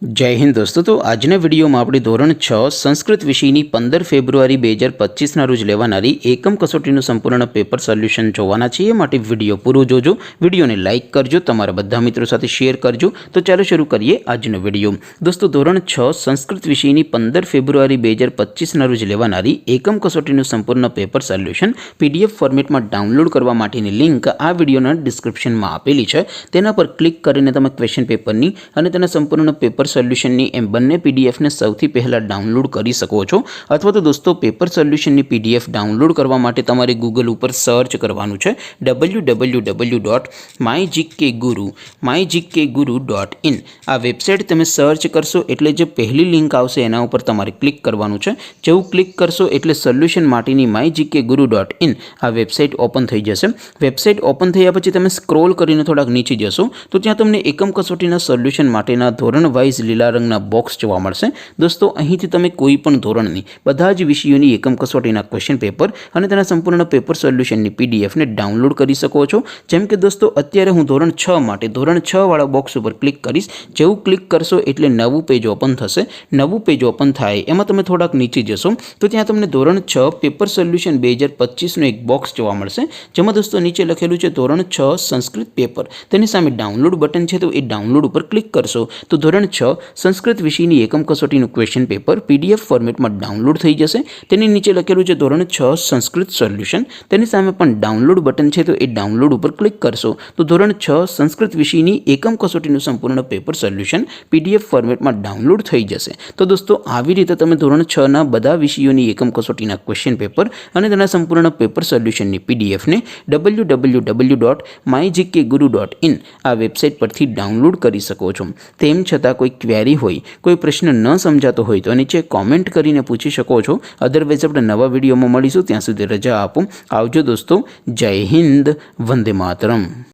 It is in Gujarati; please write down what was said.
जय हिंद दोस्तों। तो आजना वीडियो में આપણે ધોરણ 6 સંસ્કૃત વિષયની 15 ફેબ્રુઆરી 2025 ના રોજ લેવાનારી એકમ કસોટીનું સંપૂર્ણ પેપર સોલ્યુશન જોવાના છીએ। માટે વિડિયો પૂરો જોજો, વિડિયોને લાઇક કરજો, તમારા બધા મિત્રો સાથે શેર કરજો। તો ચાલો શરૂ કરીએ આજનો વિડિયો। દોસ્તો ધોરણ 6 સંસ્કૃત વિષયની 15 ફેબ્રુઆરી 2025 ના રોજ લેવાનારી એકમ કસોટીનું સંપૂર્ણ પેપર સોલ્યુશન પીડીએફ ફોર્મેટમાં ડાઉનલોડ કરવા માટેની લિંક આ વિડિયોના ડિસ્ક્રિપ્શનમાં આપેલી છે। તેના પર ક્લિક કરીને તમે ક્વેશ્ચન પેપરની અને તેના સંપૂર્ણ પેપર સોલ્યુશનની એમ બંને પીડીએફને સૌથી પહેલાં ડાઉનલોડ કરી શકો છો। અથવા તો દોસ્તો પેપર સોલ્યુશનની પીડીએફ ડાઉનલોડ કરવા માટે તમારે ગૂગલ ઉપર સર્ચ કરવાનું છે www.mygkguru.in। આ વેબસાઇટ તમે સર્ચ કરશો એટલે જે પહેલી લિંક આવશે એના ઉપર તમારે ક્લિક કરવાનું છે। જેવું ક્લિક કરશો એટલે સોલ્યુશન માટેની mygkguru.in આ વેબસાઇટ ઓપન થઈ જશે। વેબસાઇટ ઓપન થયા પછી તમે સ્ક્રોલ કરીને થોડાક નીચે જશો તો ત્યાં તમને એકમ કસોટીના સોલ્યુશન માટેના ધોરણ વાઇઝ લીલા રંગના બોક્સ જોવા મળશે। દોસ્તો અહીંથી તમે કોઈ પણ ધોરણની બધા જ વિષયોની એકમ કસોટીના ક્વેશ્ચન પેપર અને તેના સંપૂર્ણ પેપર સોલ્યુશનની પીડીએફને ડાઉનલોડ કરી શકો છો। જેમ કે દોસ્તો અત્યારે હું ધોરણ 6 માટે ધોરણ 6 વાળા બોક્સ ઉપર ક્લિક કરીશ। જેવું ક્લિક કરશો એટલે નવું પેજ ઓપન થશે। નવું પેજ ઓપન થાય એમાં તમે થોડાક નીચે જશો તો ત્યાં તમને ધોરણ 6 પેપર સોલ્યુશન 2025નું એક બોક્સ જોવા મળશે। જેમાં દોસ્તો નીચે લખેલું છે ધોરણ 6 સંસ્કૃત પેપર, તેની સામે ડાઉનલોડ બટન છે તો એ ડાઉનલોડ ઉપર ક્લિક કરશો તો ધોરણ 6 સંસ્કૃત વિષયની એકમ કસોટીનું ક્વેશ્ચન પેપર પીડીએફ ફોર્મેટમાં ડાઉનલોડ થઈ જશે। તેની નીચે લખેલું છે ધોરણ 6 સંસ્કૃત સોલ્યુશન, તેની સામે પણ ડાઉનલોડ બટન છે તો એ ડાઉનલોડ ઉપર ક્લિક કરશો તો ધોરણ 6 સંસ્કૃત વિષયની એકમ કસોટીનું સંપૂર્ણ પેપર સોલ્યુશન પીડીએફ ફોર્મેટમાં ડાઉનલોડ થઈ જશે। તો દોસ્તો આવી રીતે તમે ધોરણ 6ના બધા વિષયોની એકમ કસોટીના ક્વેશ્ચન પેપર અને તેના સંપૂર્ણ પેપર સોલ્યુશનની પીડીએફને www.mygkguru.in આ વેબસાઇટ પરથી ડાઉનલોડ કરી શકો છો। તેમ છતાં કોઈ ક્વેરી હોય, કોઈ પ્રશ્ન ન સમજાતો હોય તો નીચે કોમેન્ટ કરીને પૂછી શકો છો। અધરવાઇઝ આપણે નવા વિડીયોમાં મળીશું, ત્યાં સુધી રજા આપો। આવજો દોસ્તો, જય હિન્દ, વંદે માતરમ।